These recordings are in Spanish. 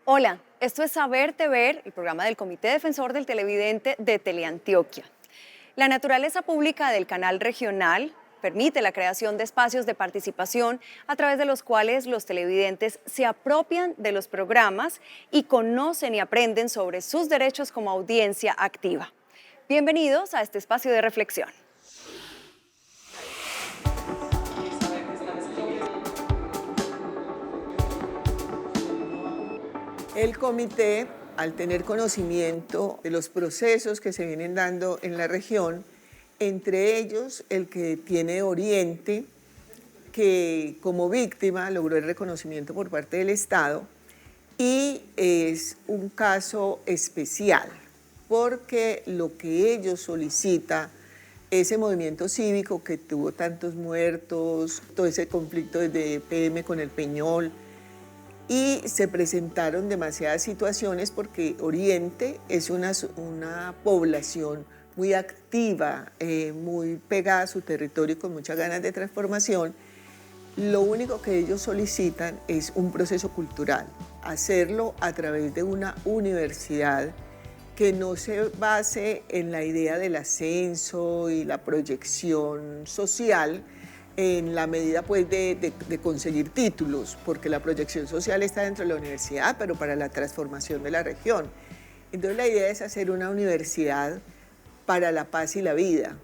Hola, esto es Saberte Ver, el programa del Comité Defensor del Televidente de Teleantioquia. La naturaleza pública del canal regional permite la creación de espacios de participación a través de los cuales los televidentes se apropian de los programas y conocen y aprenden sobre sus derechos como audiencia activa. Bienvenidos a este espacio de reflexión. El comité, al tener conocimiento de los procesos que se vienen dando en la región, entre ellos el que tiene Oriente, que como víctima logró el reconocimiento por parte del Estado, y es un caso especial, porque lo que ellos solicitan, ese movimiento cívico que tuvo tantos muertos, todo ese conflicto desde PM con el Peñol, y se presentaron demasiadas situaciones porque Oriente es una población muy activa, muy pegada a su territorio y con muchas ganas de transformación. Lo único que ellos solicitan es un proceso cultural, hacerlo a través de una universidad que no se base en la idea del ascenso y la proyección social, en la medida pues de conseguir títulos, porque la proyección social está dentro de la universidad, pero para la transformación de la región. Entonces la idea es hacer una universidad para la paz y la vida.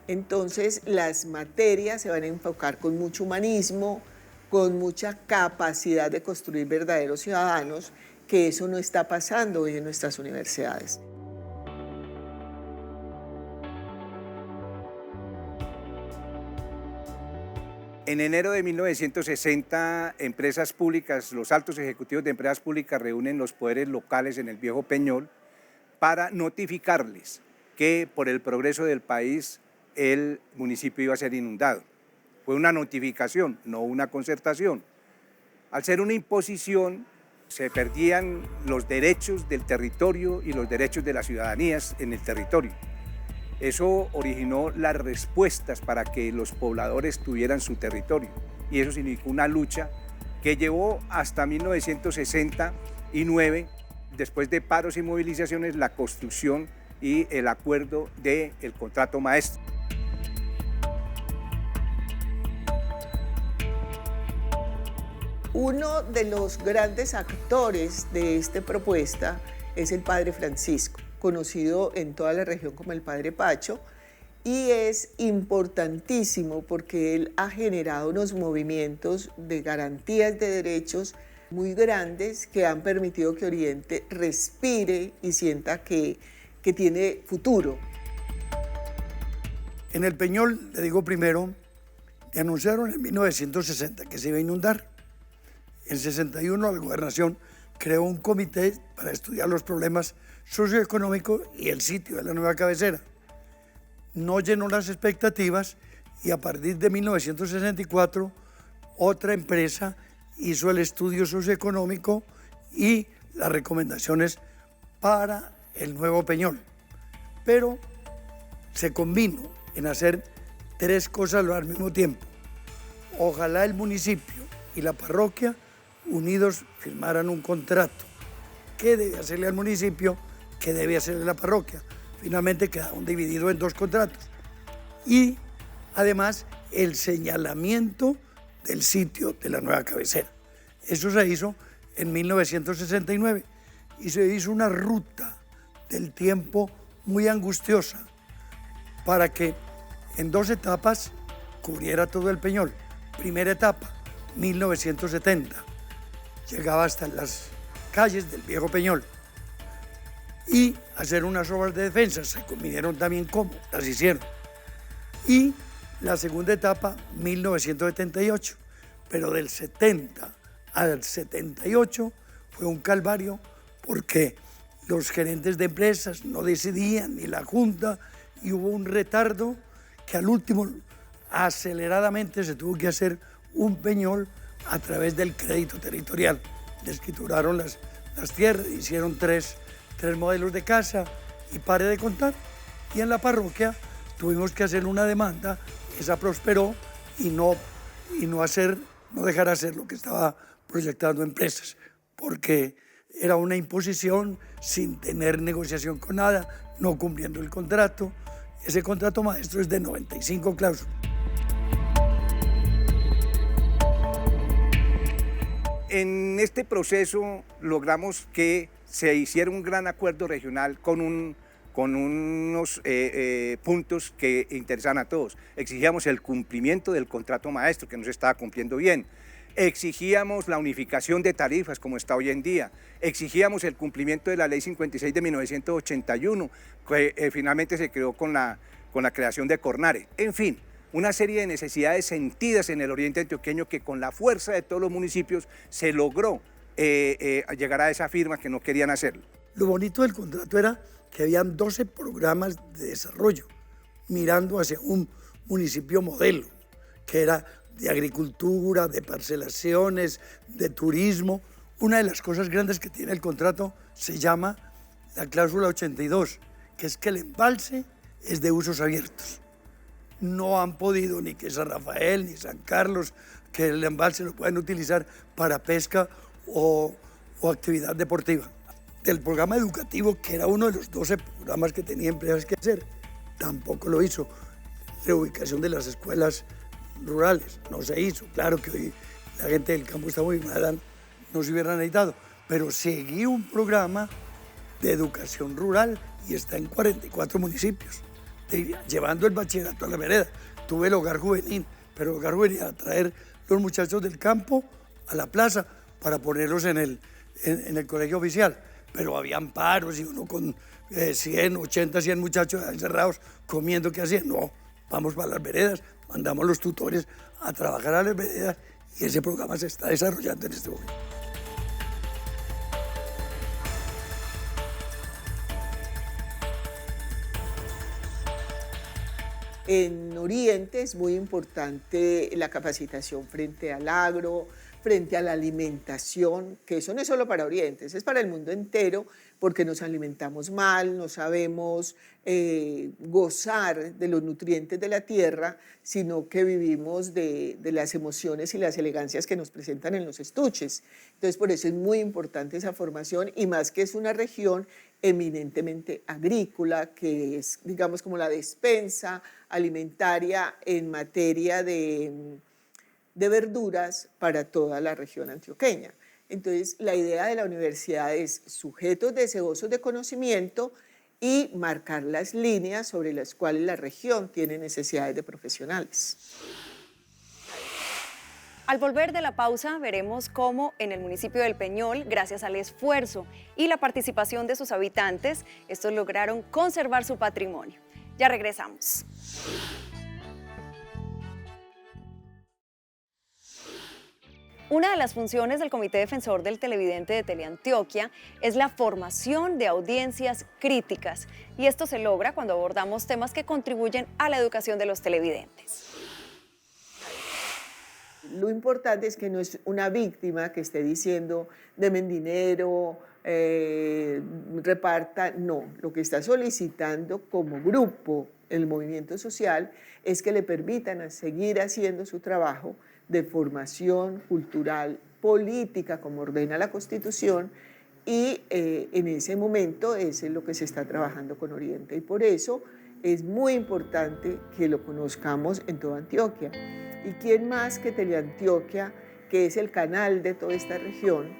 Entonces las materias se van a enfocar con mucho humanismo, con mucha capacidad de construir verdaderos ciudadanos, que eso no está pasando hoy en nuestras universidades. En enero de 1960, empresas públicas, los altos ejecutivos de empresas públicas reúnen los poderes locales en el Viejo Peñol para notificarles que por el progreso del país el municipio iba a ser inundado. Fue una notificación, no una concertación. Al ser una imposición, se perdían los derechos del territorio y los derechos de las ciudadanías en el territorio. Eso originó las respuestas para que los pobladores tuvieran su territorio, y eso significó una lucha que llevó hasta 1969, después de paros y movilizaciones, la construcción y el acuerdo del contrato maestro. Uno de los grandes actores de esta propuesta es el padre Francisco, conocido en toda la región como el Padre Pacho, y es importantísimo porque él ha generado unos movimientos de garantías de derechos muy grandes que han permitido que Oriente respire y sienta que tiene futuro. En el Peñol, le digo primero, anunciaron en 1960 que se iba a inundar. En 61 la gobernación creó un comité para estudiar los problemas socioeconómicos y el sitio de la nueva cabecera. No llenó las expectativas y a partir de 1964 otra empresa hizo el estudio socioeconómico y las recomendaciones para el nuevo Peñol. Pero se convino en hacer tres cosas al mismo tiempo. Ojalá el municipio y la parroquia unidos firmaran un contrato. ¿Qué debe hacerle al municipio? ¿Qué debe hacerle la parroquia? Finalmente quedaron divididos en dos contratos. Y además el señalamiento del sitio de la nueva cabecera. Eso se hizo en 1969 y se hizo una ruta del tiempo muy angustiosa para que en dos etapas cubriera todo el Peñol. Primera etapa, 1970. Llegaba hasta las calles del Viejo Peñol. Y hacer unas obras de defensa, se convinieron también cómo, las hicieron. Y la segunda etapa, 1978, pero del 70 al 78 fue un calvario porque los gerentes de empresas no decidían, ni la Junta, y hubo un retardo que al último aceleradamente se tuvo que hacer un Peñol a través del crédito territorial. Le escrituraron las tierras, hicieron tres modelos de casa y pare de contar. Y en la parroquia tuvimos que hacer una demanda, esa prosperó y no dejar hacer lo que estaba proyectando empresas, porque era una imposición sin tener negociación con nada, no cumpliendo el contrato. Ese contrato maestro es de 95 cláusulas. En este proceso logramos que se hiciera un gran acuerdo regional con unos puntos que interesan a todos. Exigíamos el cumplimiento del contrato maestro, que no se estaba cumpliendo bien. Exigíamos la unificación de tarifas, como está hoy en día. Exigíamos el cumplimiento de la Ley 56 de 1981, que finalmente se creó con la creación de Cornare. En fin, una serie de necesidades sentidas en el oriente antioqueño que con la fuerza de todos los municipios se logró llegar a esa firma que no querían hacerlo. Lo bonito del contrato era que habían 12 programas de desarrollo mirando hacia un municipio modelo, que era de agricultura, de parcelaciones, de turismo. Una de las cosas grandes que tiene el contrato se llama la cláusula 82, que es que el embalse es de usos abiertos. No han podido ni que San Rafael ni San Carlos, que el embalse lo puedan utilizar para pesca o actividad deportiva. Del programa educativo, que era uno de los 12 programas que tenía empresas que hacer, tampoco lo hizo. Reubicación de las escuelas rurales, no se hizo. Claro que hoy la gente del campo está muy mala, no se hubiera necesitado, pero seguí un programa de educación rural y está en 44 municipios, llevando el bachillerato a la vereda. Tuve el hogar juvenil, pero el hogar juvenil a traer los muchachos del campo a la plaza para ponerlos en el colegio oficial. Pero habían paros y uno con 100, 80, 100 muchachos encerrados comiendo, ¿qué hacían? No, vamos para las veredas, mandamos los tutores a trabajar a las veredas y ese programa se está desarrollando en este momento. En Oriente es muy importante la capacitación frente al agro, frente a la alimentación, que eso no es solo para Oriente, eso es para el mundo entero, porque nos alimentamos mal, no sabemos gozar de los nutrientes de la tierra, sino que vivimos de las emociones y las elegancias que nos presentan en los estuches. Entonces, por eso es muy importante esa formación, y más que es una región eminentemente agrícola, que es, digamos, como la despensa alimentaria en materia de verduras para toda la región antioqueña. Entonces, la idea de la universidad es sujetos deseosos de conocimiento y marcar las líneas sobre las cuales la región tiene necesidades de profesionales. Al volver de la pausa, veremos cómo en el municipio del Peñol, gracias al esfuerzo y la participación de sus habitantes, estos lograron conservar su patrimonio. Ya regresamos. Una de las funciones del Comité Defensor del Televidente de Teleantioquia es la formación de audiencias críticas, y esto se logra cuando abordamos temas que contribuyen a la educación de los televidentes. Lo importante es que no es una víctima que esté diciendo demen dinero, reparta, no. Lo que está solicitando como grupo el movimiento social es que le permitan seguir haciendo su trabajo de formación cultural, política, como ordena la Constitución, y en ese momento es lo que se está trabajando con Oriente. Y por eso es muy importante que lo conozcamos en toda Antioquia. ¿Y quién más que Teleantioquia, que es el canal de toda esta región,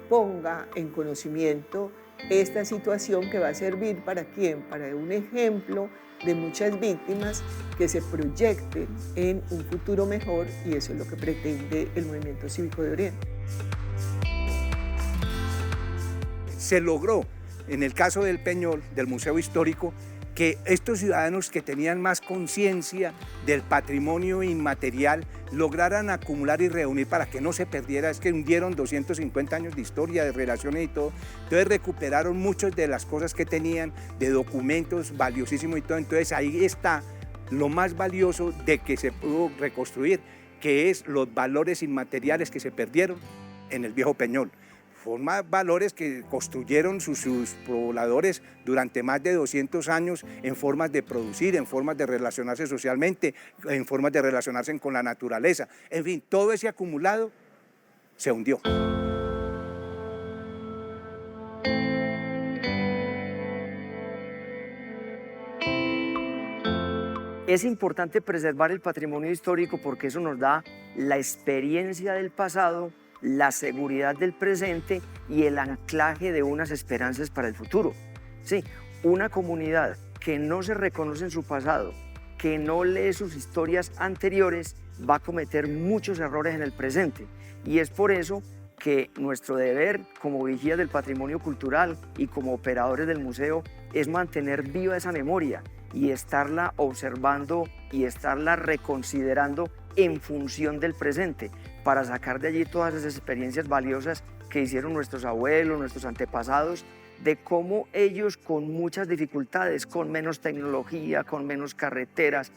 ponga en conocimiento esta situación que va a servir para quién? Para un ejemplo de muchas víctimas que se proyecten en un futuro mejor, y eso es lo que pretende el Movimiento Cívico de Oriente. Se logró, en el caso del Peñol, del Museo Histórico, que estos ciudadanos que tenían más conciencia del patrimonio inmaterial lograran acumular y reunir para que no se perdiera. Es que hundieron 250 años de historia, de relaciones y todo. Entonces recuperaron muchas de las cosas que tenían, de documentos valiosísimos y todo. Entonces ahí está lo más valioso de que se pudo reconstruir, que es los valores inmateriales que se perdieron en el viejo Peñol. Fueron valores que construyeron sus pobladores durante más de 200 años en formas de producir, en formas de relacionarse socialmente, en formas de relacionarse con la naturaleza. En fin, todo ese acumulado se hundió. Es importante preservar el patrimonio histórico porque eso nos da la experiencia del pasado, la seguridad del presente y el anclaje de unas esperanzas para el futuro. Sí, una comunidad que no se reconoce en su pasado, que no lee sus historias anteriores, va a cometer muchos errores en el presente. Y es por eso que nuestro deber como vigías del patrimonio cultural y como operadores del museo es mantener viva esa memoria y estarla observando y estarla reconsiderando en función del presente para sacar de allí todas esas experiencias valiosas que hicieron nuestros abuelos, nuestros antepasados, de cómo ellos con muchas dificultades, con menos tecnología, con menos carreteras,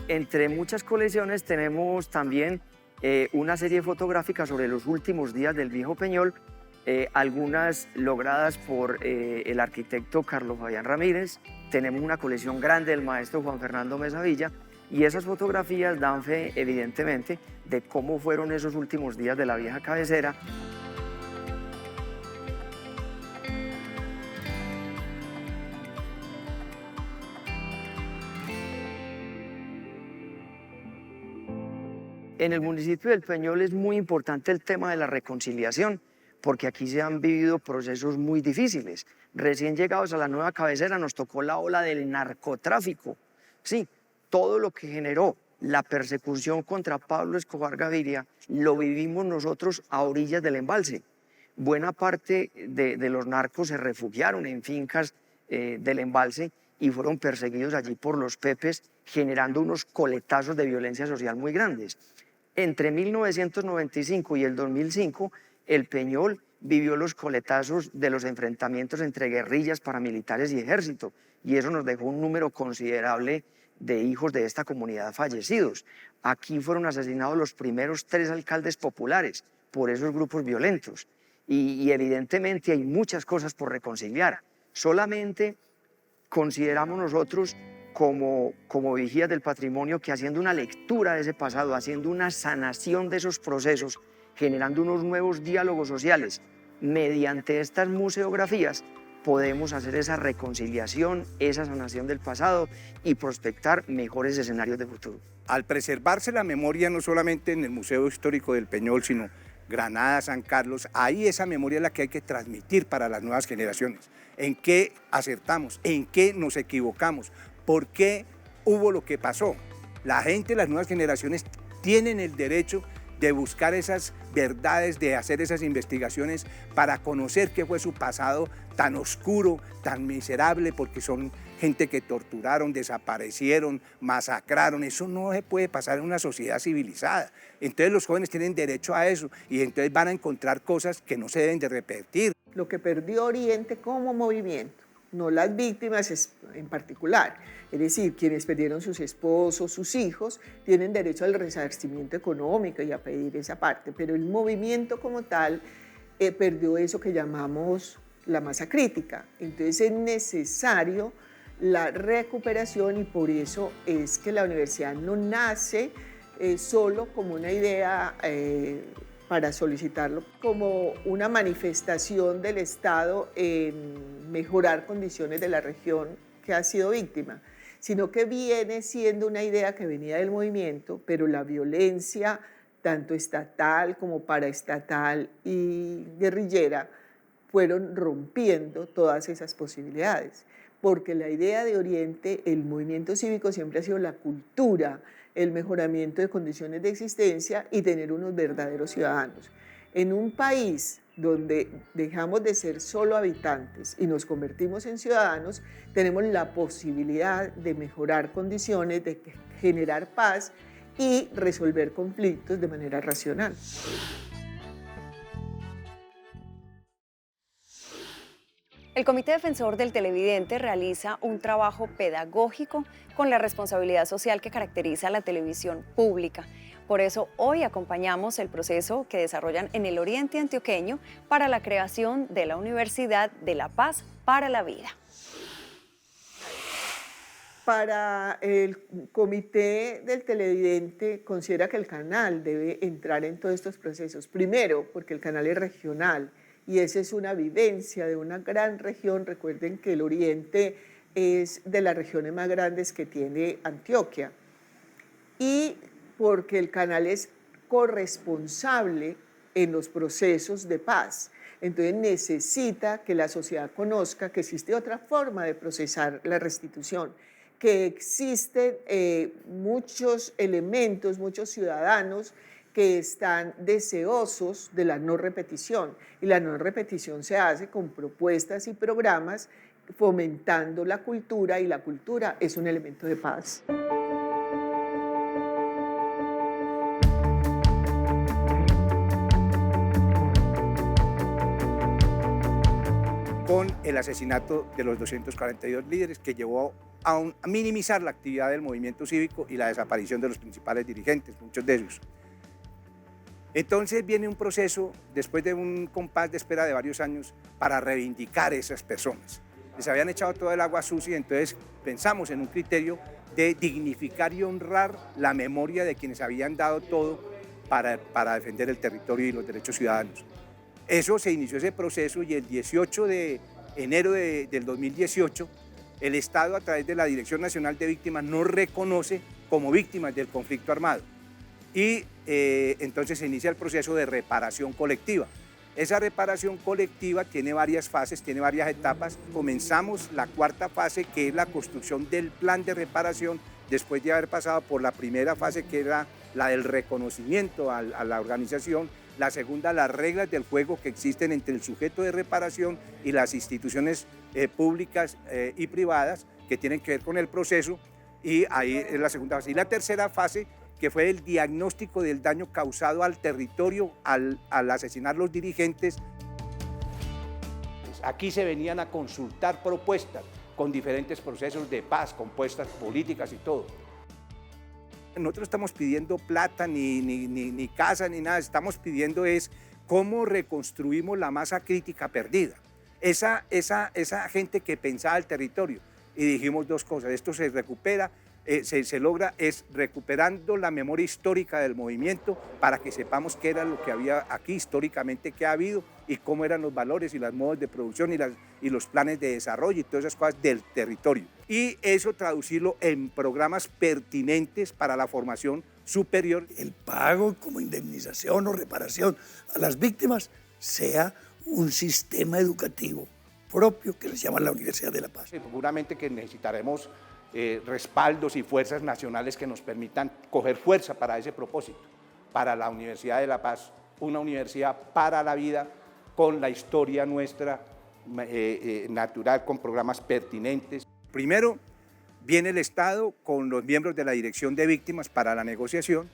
entre muchas colecciones tenemos también una serie fotográfica sobre los últimos días del Viejo Peñol, algunas logradas por el arquitecto Carlos Fabián Ramírez. Tenemos una colección grande del maestro Juan Fernando Mesa Villa y esas fotografías dan fe, evidentemente, de cómo fueron esos últimos días de la vieja cabecera. En el municipio del Peñol es muy importante el tema de la reconciliación, porque aquí se han vivido procesos muy difíciles. Recién llegados a la nueva cabecera nos tocó la ola del narcotráfico. Sí, todo lo que generó la persecución contra Pablo Escobar Gaviria lo vivimos nosotros a orillas del embalse. Buena parte de los narcos se refugiaron en fincas del embalse y fueron perseguidos allí por los pepes, generando unos coletazos de violencia social muy grandes. Entre 1995 y el 2005, el Peñol vivió los coletazos de los enfrentamientos entre guerrillas, paramilitares y ejército, y eso nos dejó un número considerable de hijos de esta comunidad fallecidos. Aquí fueron asesinados los primeros 3 alcaldes populares por esos grupos violentos, y evidentemente hay muchas cosas por reconciliar. Solamente consideramos nosotros como vigías del patrimonio que haciendo una lectura de ese pasado, haciendo una sanación de esos procesos, generando unos nuevos diálogos sociales, mediante estas museografías podemos hacer esa reconciliación, esa sanación del pasado y prospectar mejores escenarios de futuro. Al preservarse la memoria no solamente en el Museo Histórico del Peñol, sino Granada, San Carlos, ahí esa memoria es la que hay que transmitir para las nuevas generaciones. ¿En qué acertamos? ¿En qué nos equivocamos? ¿Por qué hubo lo que pasó? La gente, las nuevas generaciones tienen el derecho de buscar esas verdades, de hacer esas investigaciones para conocer qué fue su pasado tan oscuro, tan miserable, porque son gente que torturaron, desaparecieron, masacraron. Eso no se puede pasar en una sociedad civilizada. Entonces los jóvenes tienen derecho a eso y entonces van a encontrar cosas que no se deben de repetir. Lo que perdió Oriente como movimiento, no las víctimas en particular. Es decir, quienes perdieron sus esposos, sus hijos, tienen derecho al resarcimiento económico y a pedir esa parte, pero el movimiento como tal perdió eso que llamamos la masa crítica. Entonces es necesario la recuperación y por eso es que la universidad no nace solo como una idea para solicitarlo, como una manifestación del Estado en mejorar condiciones de la región que ha sido víctima, sino que viene siendo una idea que venía del movimiento, pero la violencia, tanto estatal como paraestatal y guerrillera, fueron rompiendo todas esas posibilidades, porque la idea de Oriente, el movimiento cívico siempre ha sido la cultura, el mejoramiento de condiciones de existencia y tener unos verdaderos ciudadanos. En un país donde dejamos de ser solo habitantes y nos convertimos en ciudadanos, tenemos la posibilidad de mejorar condiciones, de generar paz y resolver conflictos de manera racional. El Comité Defensor del Televidente realiza un trabajo pedagógico con la responsabilidad social que caracteriza a la televisión pública. Por eso hoy acompañamos el proceso que desarrollan en el Oriente Antioqueño para la creación de la Universidad de la Paz para la Vida. Para el comité del televidente, considera que el canal debe entrar en todos estos procesos. Primero, porque el canal es regional y esa es una vivencia de una gran región. Recuerden que el Oriente es de las regiones más grandes que tiene Antioquia. Y porque el canal es corresponsable en los procesos de paz. Entonces necesita que la sociedad conozca que existe otra forma de procesar la restitución, que existen muchos elementos, muchos ciudadanos que están deseosos de la no repetición. Y la no repetición se hace con propuestas y programas fomentando la cultura, y la cultura es un elemento de paz. Con el asesinato de los 242 líderes que llevó a minimizar la actividad del movimiento cívico y la desaparición de los principales dirigentes, muchos de ellos. Entonces viene un proceso, después de un compás de espera de varios años, para reivindicar a esas personas. Les habían echado todo el agua sucia, entonces pensamos en un criterio de dignificar y honrar la memoria de quienes habían dado todo para defender el territorio y los derechos ciudadanos. Eso se inició ese proceso y el 18 de enero del 2018, el Estado a través de la Dirección Nacional de Víctimas nos reconoce como víctimas del conflicto armado. Y entonces se inicia el proceso de reparación colectiva. Esa reparación colectiva tiene varias fases, tiene varias etapas. Comenzamos la cuarta fase, que es la construcción del plan de reparación, después de haber pasado por la primera fase, que era la del reconocimiento a la organización. La segunda, las reglas del juego que existen entre el sujeto de reparación y las instituciones públicas y privadas que tienen que ver con el proceso, y ahí es la segunda fase. Y la tercera fase, que fue el diagnóstico del daño causado al territorio al asesinar los dirigentes. Aquí se venían a consultar propuestas con diferentes procesos de paz, con puestas políticas y todo. Nosotros estamos pidiendo plata, ni casa, ni nada. Estamos pidiendo es cómo reconstruimos la masa crítica perdida. Esa gente que pensaba el territorio. Y dijimos dos cosas. Esto se recupera, se logra es recuperando la memoria histórica del movimiento para que sepamos qué era lo que había aquí históricamente, qué ha habido y cómo eran los valores y los modos de producción y los planes de desarrollo y todas esas cosas del territorio. Y eso traducirlo en programas pertinentes para la formación superior. El pago como indemnización o reparación a las víctimas sea un sistema educativo propio que les llaman la Universidad de la Paz. Seguramente que necesitaremos respaldos y fuerzas nacionales que nos permitan coger fuerza para ese propósito, para la Universidad de la Paz, una universidad para la vida, con la historia nuestra natural, con programas pertinentes. Primero viene el Estado con los miembros de la Dirección de Víctimas para la negociación,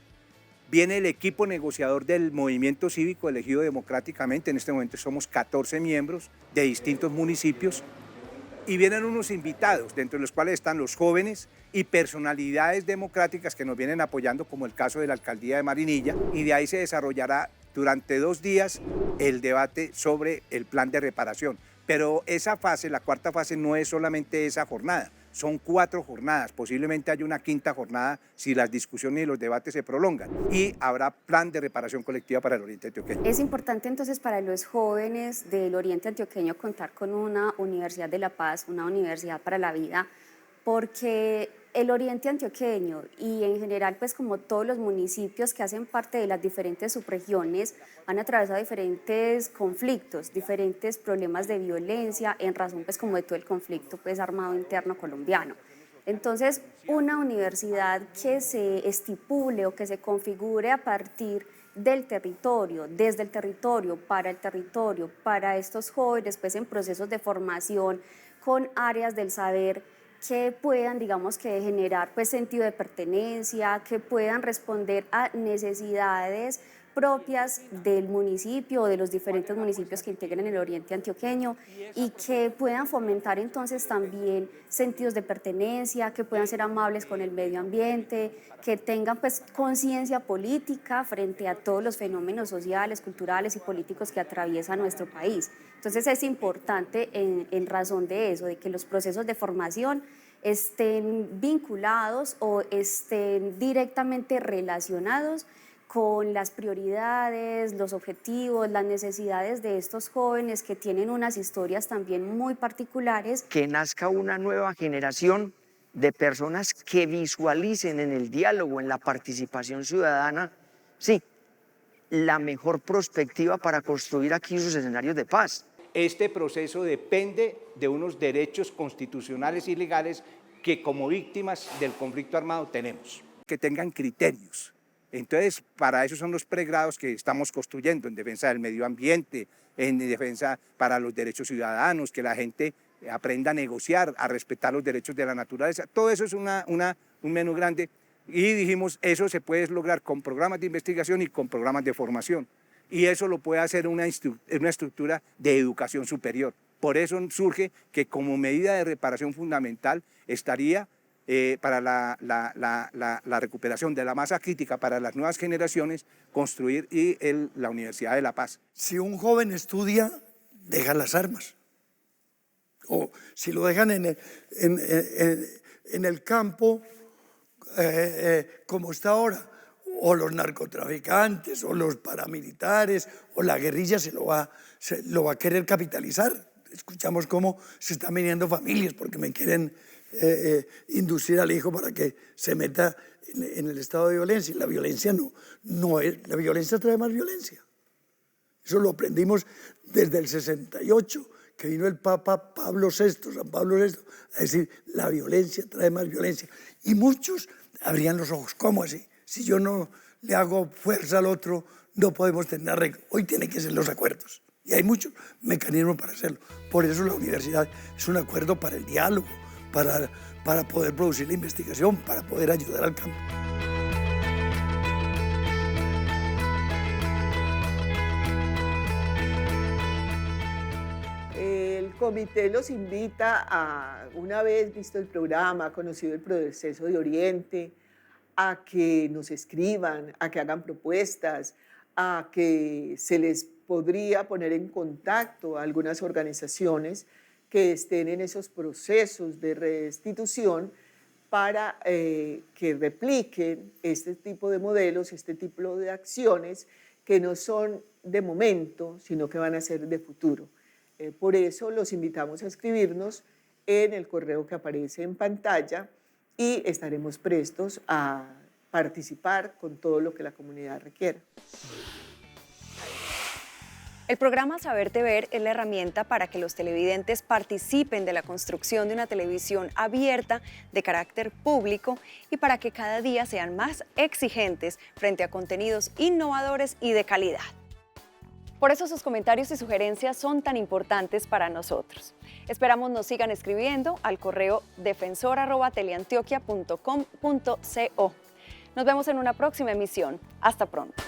viene el equipo negociador del movimiento cívico elegido democráticamente, en este momento somos 14 miembros de distintos municipios, y vienen unos invitados, dentro de los cuales están los jóvenes y personalidades democráticas que nos vienen apoyando, como el caso de la Alcaldía de Marinilla, y de ahí se desarrollará durante 2 días el debate sobre el plan de reparación. Pero esa fase, la cuarta fase, no es solamente esa jornada, son 4 jornadas, posiblemente haya una quinta jornada si las discusiones y los debates se prolongan, y habrá plan de reparación colectiva para el Oriente Antioqueño. Es importante entonces para los jóvenes del Oriente Antioqueño contar con una Universidad de la Paz, una universidad para la vida, porque el Oriente Antioqueño y en general pues como todos los municipios que hacen parte de las diferentes subregiones han atravesado diferentes conflictos, diferentes problemas de violencia en razón pues como de todo el conflicto pues armado interno colombiano. Entonces una universidad que se estipule o que se configure a partir del territorio, desde el territorio, para estos jóvenes pues en procesos de formación con áreas del saber que puedan, digamos, que generar pues sentido de pertenencia, que puedan responder a necesidades propias del municipio o de los diferentes municipios que integran el Oriente Antioqueño y que puedan fomentar entonces también sentidos de pertenencia, que puedan ser amables con el medio ambiente, que tengan pues conciencia política frente a todos los fenómenos sociales, culturales y políticos que atraviesan nuestro país. Entonces es importante en razón de eso, de que los procesos de formación estén vinculados o estén directamente relacionados con las prioridades, los objetivos, las necesidades de estos jóvenes que tienen unas historias también muy particulares. Que nazca una nueva generación de personas que visualicen en el diálogo, en la participación ciudadana, sí, la mejor perspectiva para construir aquí sus escenarios de paz. Este proceso depende de unos derechos constitucionales y legales que como víctimas del conflicto armado tenemos. Que tengan criterios. Entonces, para eso son los pregrados que estamos construyendo en defensa del medio ambiente, en defensa para los derechos ciudadanos, que la gente aprenda a negociar, a respetar los derechos de la naturaleza. Todo eso es un menú grande y dijimos, eso se puede lograr con programas de investigación y con programas de formación. Y eso lo puede hacer una estructura de educación superior. Por eso surge que como medida de reparación fundamental estaría para la recuperación de la masa crítica para las nuevas generaciones, construir la Universidad de la Paz. Si un joven estudia, deja las armas. O si lo dejan en el campo, como está ahora, o los narcotraficantes, o los paramilitares, o la guerrilla se lo va a querer capitalizar. Escuchamos cómo se están viniendo familias porque me quieren inducir al hijo para que se meta en el estado de violencia. Y la violencia no es, la violencia trae más violencia. Eso lo aprendimos desde el 68, que vino el Papa San Pablo VI, a decir, la violencia trae más violencia. Y muchos abrían los ojos, ¿cómo así? Si yo no le hago fuerza al otro, no podemos tener arreglo. Hoy tienen que ser los acuerdos. Y hay muchos mecanismos para hacerlo. Por eso la universidad es un acuerdo para el diálogo, para poder producir la investigación, para poder ayudar al campo. El comité los invita a, una vez visto el programa, conocido el proceso de Oriente, a que nos escriban, a que hagan propuestas, a que se les podría poner en contacto a algunas organizaciones que estén en esos procesos de restitución para que repliquen este tipo de modelos, este tipo de acciones que no son de momento, sino que van a ser de futuro. Por eso los invitamos a escribirnos en el correo que aparece en pantalla y estaremos prestos a participar con todo lo que la comunidad requiera. El programa Saberte Ver es la herramienta para que los televidentes participen de la construcción de una televisión abierta de carácter público y para que cada día sean más exigentes frente a contenidos innovadores y de calidad. Por eso sus comentarios y sugerencias son tan importantes para nosotros. Esperamos nos sigan escribiendo al correo defensor@teleantioquia.com.co. Nos vemos en una próxima emisión. Hasta pronto.